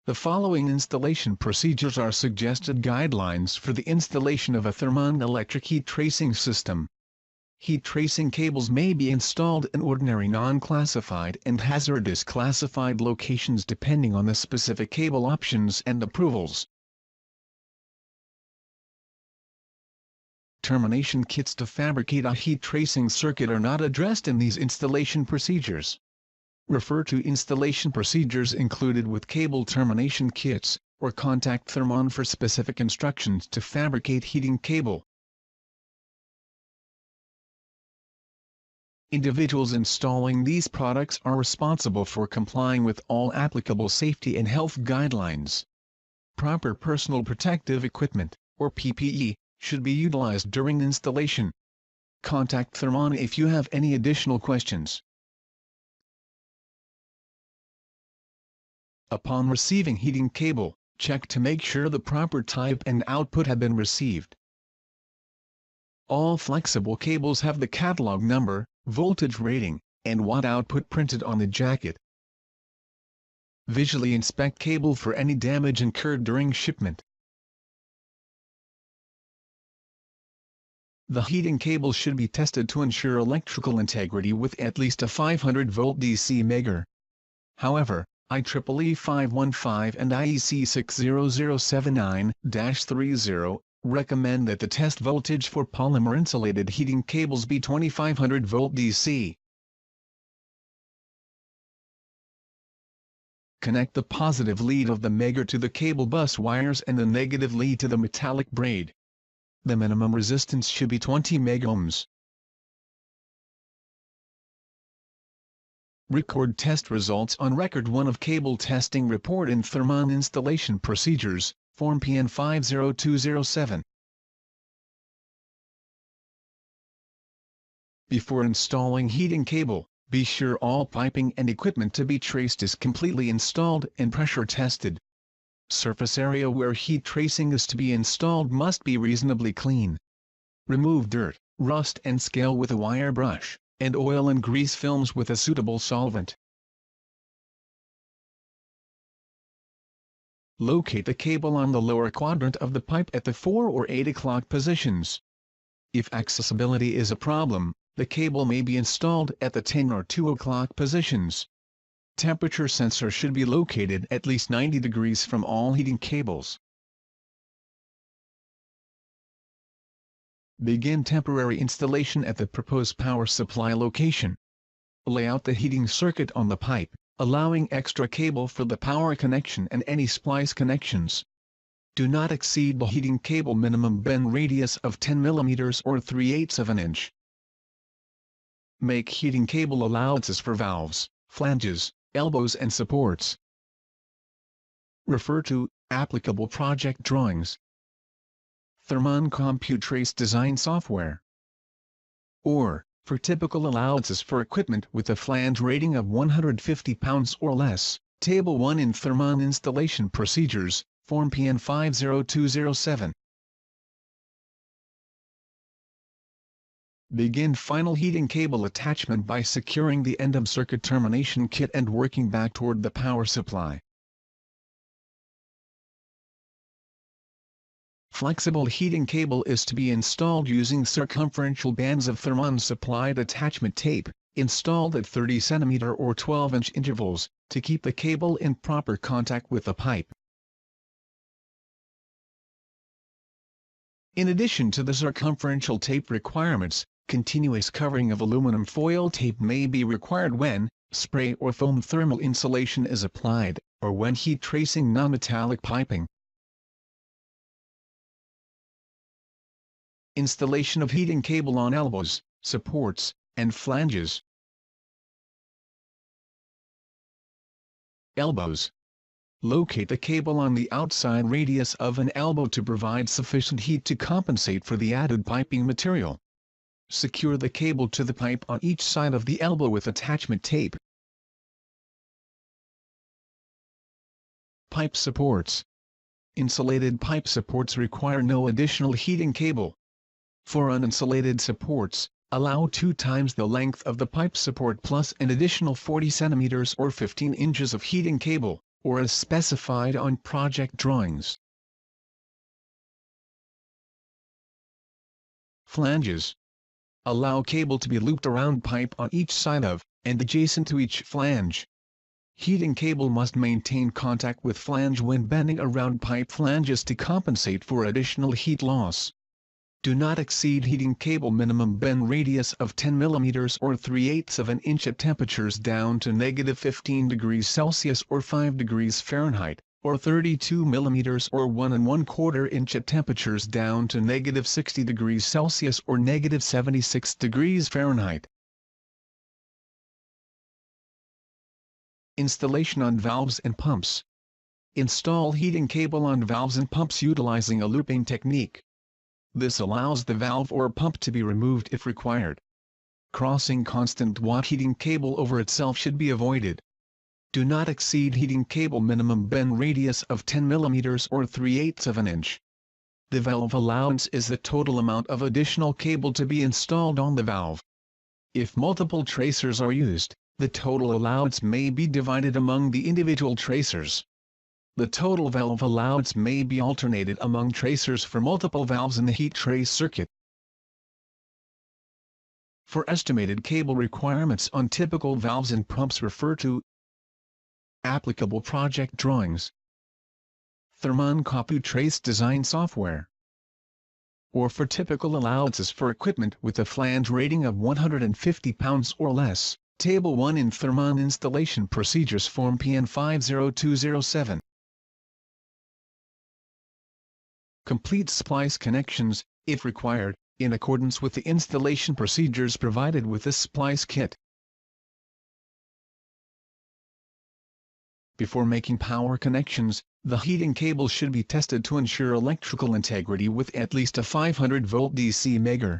The following installation procedures are suggested guidelines for the installation of a Thermon electric heat tracing system. Heat tracing cables may be installed in ordinary non-classified and hazardous classified locations depending on the specific cable options and approvals. Termination kits to fabricate a heat tracing circuit are not addressed in these installation procedures. Refer to installation procedures included with cable termination kits, or contact Thermon for specific instructions to fabricate heating cable. Individuals installing these products are responsible for complying with all applicable safety and health guidelines. Proper personal protective equipment, or PPE, should be utilized during installation. Contact Thermon if you have any additional questions. Upon receiving heating cable, check to make sure the proper type and output have been received. All flexible cables have the catalog number, voltage rating, and watt output printed on the jacket. Visually inspect cable for any damage incurred during shipment. The heating cable should be tested to ensure electrical integrity with at least a 500-volt DC Megger. However, IEEE 515 and IEC 60079-30 recommend that the test voltage for polymer insulated heating cables be 2500 volt DC. Connect the positive lead of the Megger to the cable bus wires and the negative lead to the metallic braid. The minimum resistance should be 20 megohms. Record test results on Record 1 of Cable Testing Report in Thermon Installation Procedures, Form PN 50207. Before installing heating cable, be sure all piping and equipment to be traced is completely installed and pressure tested. Surface area where heat tracing is to be installed must be reasonably clean. Remove dirt, rust and scale with a wire brush, and oil and grease films with a suitable solvent. Locate the cable on the lower quadrant of the pipe at the 4 or 8 o'clock positions. If accessibility is a problem, the cable may be installed at the 10 or 2 o'clock positions. Temperature sensor should be located at least 90 degrees from all heating cables. Begin temporary installation at the proposed power supply location. Lay out the heating circuit on the pipe, allowing extra cable for the power connection and any splice connections. Do not exceed the heating cable minimum bend radius of 10 mm or 3/8 of an inch. Make heating cable allowances for valves, flanges, elbows and supports. Refer to applicable project drawings. Thermon CompuTrace design software. Or, for typical allowances for equipment with a flange rating of 150 pounds or less, Table 1 in Thermon Installation Procedures, Form PN 50207. Begin final heating cable attachment by securing the end of circuit termination kit and working back toward the power supply. Flexible heating cable is to be installed using circumferential bands of Thermon supplied attachment tape, installed at 30 cm or 12-inch intervals, to keep the cable in proper contact with the pipe. In addition to the circumferential tape requirements, continuous covering of aluminum foil tape may be required when spray or foam thermal insulation is applied, or when heat tracing non-metallic piping. Installation of heating cable on elbows, supports, and flanges. Elbows. Locate the cable on the outside radius of an elbow to provide sufficient heat to compensate for the added piping material. Secure the cable to the pipe on each side of the elbow with attachment tape. Pipe supports. Insulated pipe supports require no additional heating cable. For uninsulated supports, allow 2 times the length of the pipe support plus an additional 40 cm or 15 inches of heating cable, or as specified on project drawings. Flanges. Allow cable to be looped around pipe on each side of, and adjacent to each flange. Heating cable must maintain contact with flange when bending around pipe flanges to compensate for additional heat loss. Do not exceed heating cable minimum bend radius of 10 mm or 3/8 of an inch at temperatures down to -15 degrees Celsius or 5 degrees Fahrenheit, or 32 mm or 1 1/4 inch at temperatures down to -60 degrees Celsius or -76 degrees Fahrenheit. Installation on valves and pumps. Install heating cable on valves and pumps utilizing a looping technique. This allows the valve or pump to be removed if required. Crossing constant watt heating cable over itself should be avoided. Do not exceed heating cable minimum bend radius of 10 mm or 3/8 of an inch. The valve allowance is the total amount of additional cable to be installed on the valve. If multiple tracers are used, the total allowance may be divided among the individual tracers. The total valve allowance may be alternated among tracers for multiple valves in the heat trace circuit. For estimated cable requirements on typical valves and pumps, refer to applicable project drawings, Thermon copy trace design software, or for typical allowances for equipment with a flange rating of 150 pounds or less, Table 1 in Thermon Installation Procedures Form PN 50207. Complete splice connections, if required, in accordance with the installation procedures provided with the splice kit. Before making power connections, the heating cable should be tested to ensure electrical integrity with at least a 500 volt DC Megger.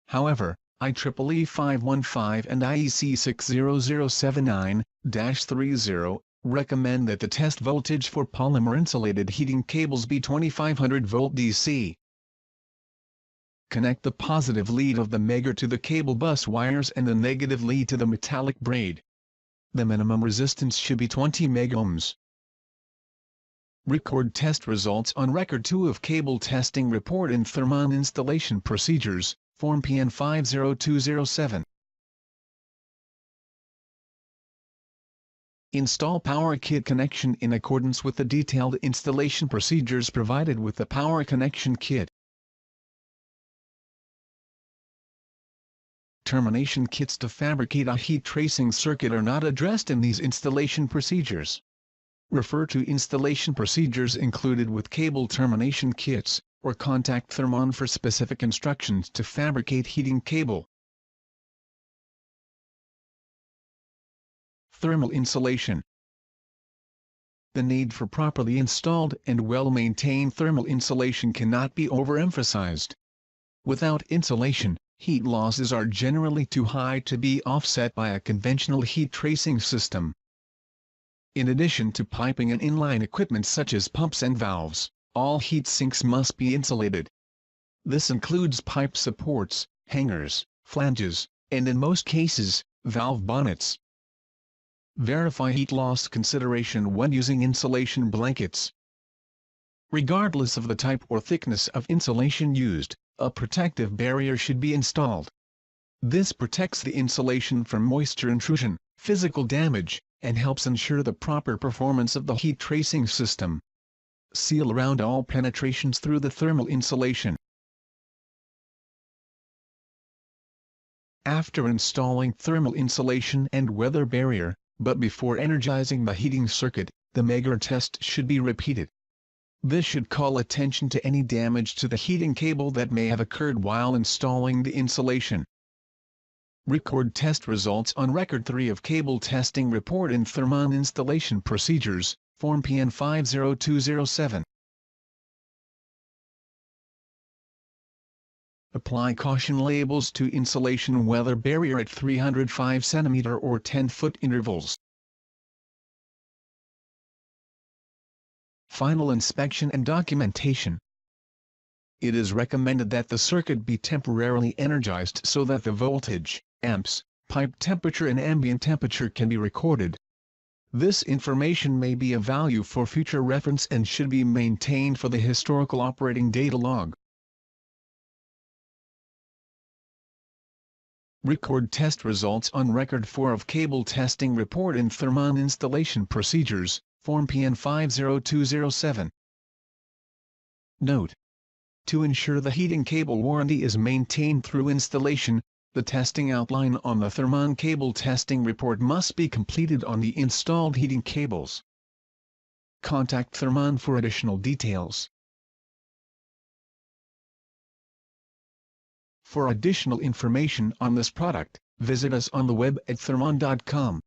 However, IEEE 515 and IEC 60079-30 recommend that the test voltage for polymer-insulated heating cables be 2500 volt DC. Connect the positive lead of the Megger to the cable bus wires and the negative lead to the metallic braid. The minimum resistance should be 20 megohms. Record test results on Record 2 of Cable Testing Report in Thermon Installation Procedures, Form PN 50207. Install power kit connection in accordance with the detailed installation procedures provided with the power connection kit. Termination kits to fabricate a heat tracing circuit are not addressed in these installation procedures. Refer to installation procedures included with cable termination kits, or contact Thermon for specific instructions to fabricate heating cable. Thermal insulation. The need for properly installed and well-maintained thermal insulation cannot be overemphasized. Without insulation, heat losses are generally too high to be offset by a conventional heat tracing system. In addition to piping and inline equipment such as pumps and valves, all heat sinks must be insulated. This includes pipe supports, hangers, flanges, and in most cases, valve bonnets. Verify heat loss consideration when using insulation blankets. Regardless of the type or thickness of insulation used, a protective barrier should be installed. This protects the insulation from moisture intrusion, physical damage, and helps ensure the proper performance of the heat tracing system. Seal around all penetrations through the thermal insulation. After installing thermal insulation and weather barrier, but before energizing the heating circuit, the Megger test should be repeated. This should call attention to any damage to the heating cable that may have occurred while installing the insulation. Record test results on Record 3 of Cable Testing Report in Thermon Installation Procedures, Form PN 50207. Apply caution labels to insulation weather barrier at 305 cm or 10-foot intervals. Final inspection and documentation. It is recommended that the circuit be temporarily energized so that the voltage, amps, pipe temperature and ambient temperature can be recorded. This information may be of value for future reference and should be maintained for the historical operating data log. Record test results on record 4 of cable testing report in Thermon installation procedures, Form PN 50207. Note: to ensure the heating cable warranty is maintained through installation, the testing outline on the Thermon cable testing report must be completed on the installed heating cables. Contact Thermon for additional details. For additional information on this product, visit us on the web at thermon.com.